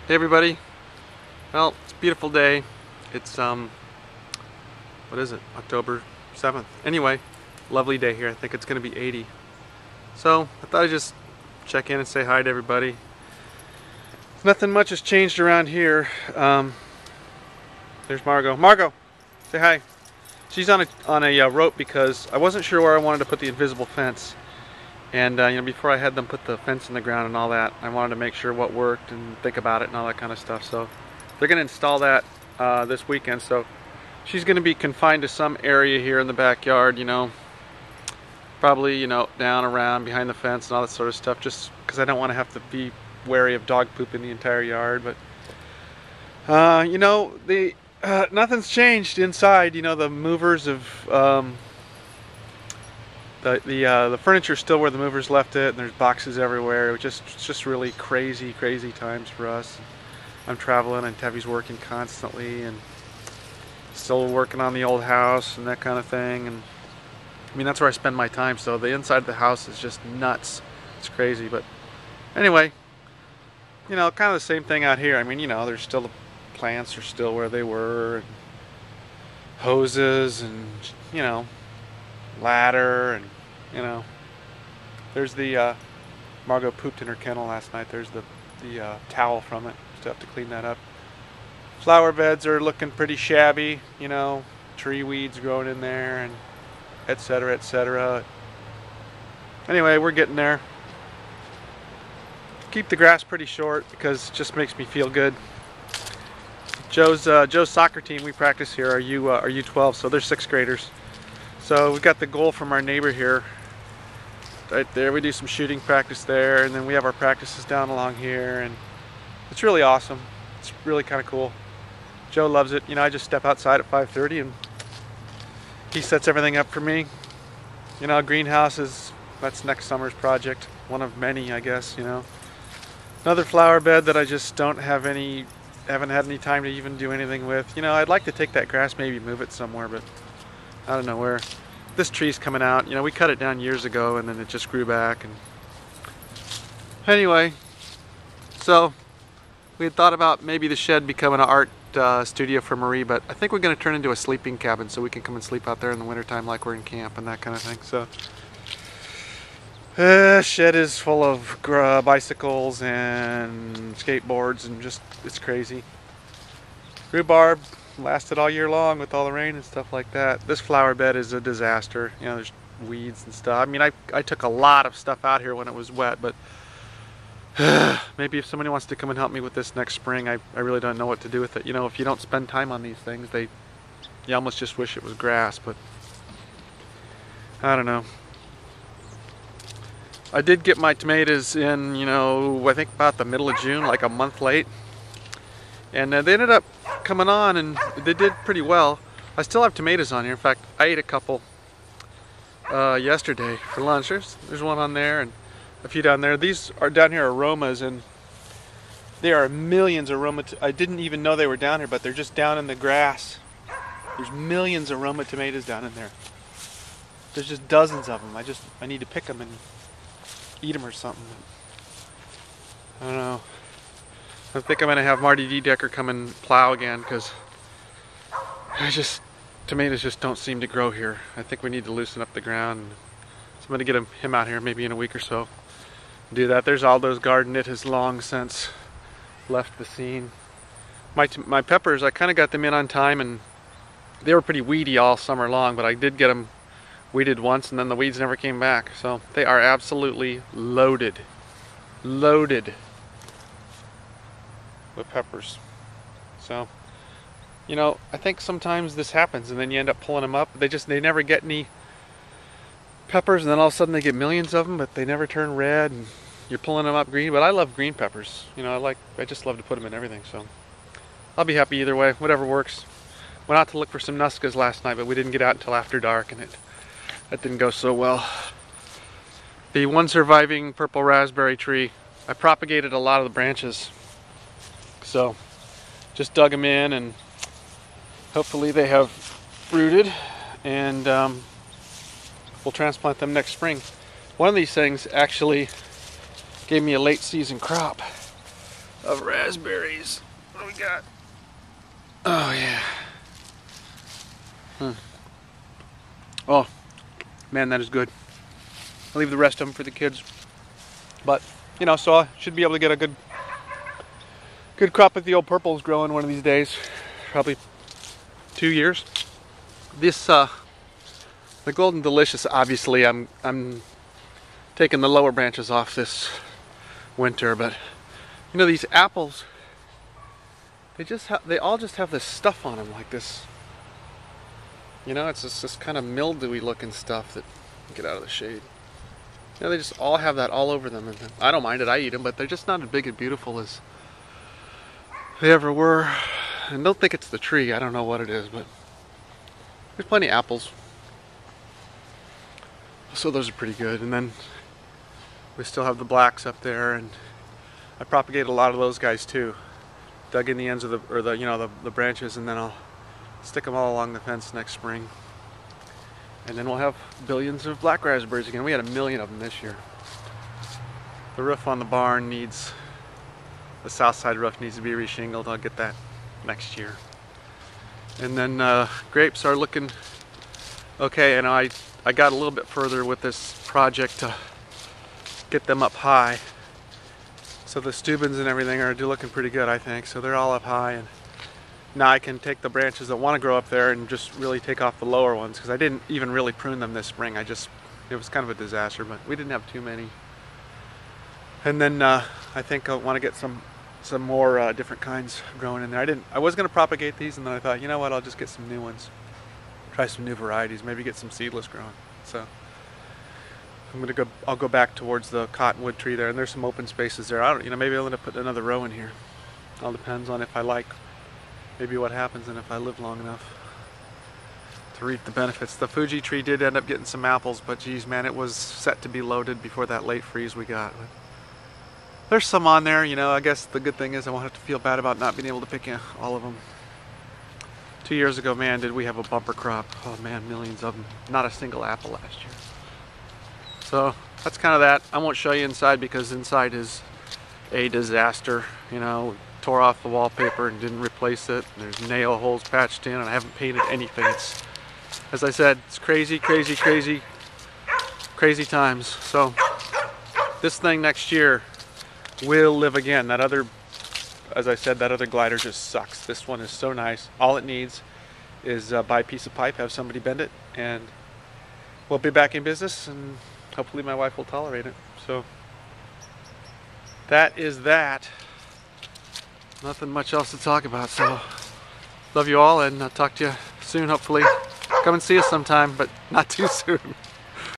Hey everybody. Well, it's a beautiful day. It's what is it? October 7th. Anyway, lovely day here. I think it's going to be 80. So, I thought I'd just check in and say hi to everybody. Nothing much has changed around here. There's Margot. Margot, say hi. She's on a rope because I wasn't sure where I wanted to put the invisible fence. And you know, before I had them put the fence in the ground and all that, I wanted to make sure what worked and think about it and all that kind of stuff. So they're going to install that this weekend. So she's going to be confined to some area here in the backyard, you know, probably, you know, down around behind the fence and all that sort of stuff, just because I don't want to have to be wary of dog poop in the entire yard. But you know, nothing's changed inside. You know, the movers have the furniture's still where the movers left it, and there's boxes everywhere. It's just really crazy times for us. I'm traveling and Tevi's working constantly and still working on the old house and that kind of thing. And I mean, that's where I spend my time. So the inside of the house is just nuts. It's crazy. But anyway, you know, kind of the same thing out here. I mean, you know, there's still the plants are still where they were, and hoses, and you know, ladder, and you know, there's the Margot pooped in her kennel last night. There's the towel from it. Still have to clean that up. Flower beds are looking pretty shabby, you know, tree weeds growing in there, and etc., etc. Anyway, we're getting there. Keep the grass pretty short because it just makes me feel good. Joe's soccer team, we practice here, are U12, so they're 6th graders. So we've got the goal from our neighbor here. Right there, we do some shooting practice there, and then we have our practices down along here, and it's really awesome. It's really kind of cool. Joe loves it. You know, I just step outside at 5:30 and he sets everything up for me. You know, greenhouses, that's next summer's project. One of many, I guess, you know. Another flower bed that I just haven't had any time to even do anything with. You know, I'd like to take that grass, maybe move it somewhere, but I don't know where. This tree's coming out. You know, we cut it down years ago and then it just grew back. And anyway, so we had thought about maybe the shed becoming an art studio for Marie, but I think we're going to turn into a sleeping cabin so we can come and sleep out there in the wintertime like we're in camp and that kind of thing. So shed is full of bicycles and skateboards and just, it's crazy. Rhubarb lasted all year long with all the rain and stuff like that. This flower bed is a disaster. You know, there's weeds and stuff. I mean, I took a lot of stuff out here when it was wet, but maybe if somebody wants to come and help me with this next spring, I really don't know what to do with it. You know, if you don't spend time on these things, you almost just wish it was grass, but I don't know. I did get my tomatoes in, you know, I think about the middle of June, like a month late. And they ended up coming on and they did pretty well. I still have tomatoes on here. In fact, I ate a couple yesterday for lunch. There's one on there and a few down there. These are down here aromas, and there are millions of aroma. I didn't even know they were down here, but they're just down in the grass. There's millions of aroma tomatoes down in there. There's just dozens of them. I need to pick them and eat them or something. I don't know. I think I'm going to have Marty D. Decker come and plow again because tomatoes just don't seem to grow here. I think we need to loosen up the ground. So I'm going to get him out here maybe in a week or so. Do that. There's Aldo's garden. It has long since left the scene. My peppers, I kind of got them in on time, and they were pretty weedy all summer long, but I did get them weeded once and then the weeds never came back. So they are absolutely loaded with peppers. So, you know, I think sometimes this happens and then you end up pulling them up. They never get any peppers, and then all of a sudden they get millions of them, but they never turn red and you're pulling them up green. But I love green peppers. You know, I just love to put them in everything. So I'll be happy either way, whatever works. Went out to look for some nuscas last night, but we didn't get out until after dark, and that didn't go so well. The one surviving purple raspberry tree, I propagated a lot of the branches. So just dug them in, and hopefully they have rooted, and we'll transplant them next spring. One of these things actually gave me a late season crop. of raspberries. What do we got? Oh yeah. Oh man, that is good. I'll leave the rest of them for the kids. But you know, so I should be able to get a good crop of the old purples growing one of these days. Probably 2 years. This the Golden Delicious, obviously I'm taking the lower branches off this winter, but you know, these apples, they all just have this stuff on them, like this. You know, it's just this kind of mildewy looking stuff that, get out of the shade. You know, they just all have that all over them, and I don't mind it, I eat them, but they're just not as big and beautiful as they ever were. And don't think it's the tree, I don't know what it is, but there's plenty of apples. So those are pretty good. And then we still have the blacks up there, and I propagate a lot of those guys too. Dug in the ends of the branches, and then I'll stick them all along the fence next spring. And then we'll have billions of black raspberries again. We had 1 million of them this year. The roof on the barn needs, the south side roof needs to be reshingled. I'll get that next year. And then grapes are looking okay, and I got a little bit further with this project to get them up high. So the Steubens and everything are looking pretty good, I think. So they're all up high, and now I can take the branches that want to grow up there and just really take off the lower ones, because I didn't even really prune them this spring. It was kind of a disaster, but we didn't have too many. And then I think I want to get some more different kinds growing in there. I was going to propagate these, and then I thought, you know what, I'll just get some new ones. Try some new varieties, maybe get some seedless growing. So I'll go back towards the cottonwood tree there, and there's some open spaces there. Maybe I'll end up putting another row in here. All depends on if I like maybe what happens and if I live long enough to reap the benefits. The Fuji tree did end up getting some apples, but geez man, it was set to be loaded before that late freeze we got. But there's some on there, you know. I guess the good thing is I won't have to feel bad about not being able to pick all of them. 2 years ago, man, did we have a bumper crop. Oh man, millions of them. Not a single apple last year. So that's kind of that. I won't show you inside because inside is a disaster. You know, tore off the wallpaper and didn't replace it. There's nail holes patched in, and I haven't painted anything. It's, as I said, it's crazy, crazy, crazy, crazy times. So this thing next year will live again. That other, as I said, that other glider just sucks. This one is so nice. All it needs is buy a piece of pipe, have somebody bend it, and we'll be back in business, and hopefully my wife will tolerate it. So that is that. Nothing much else to talk about. So love you all, and I'll talk to you soon, hopefully. Come and see us sometime, but not too soon.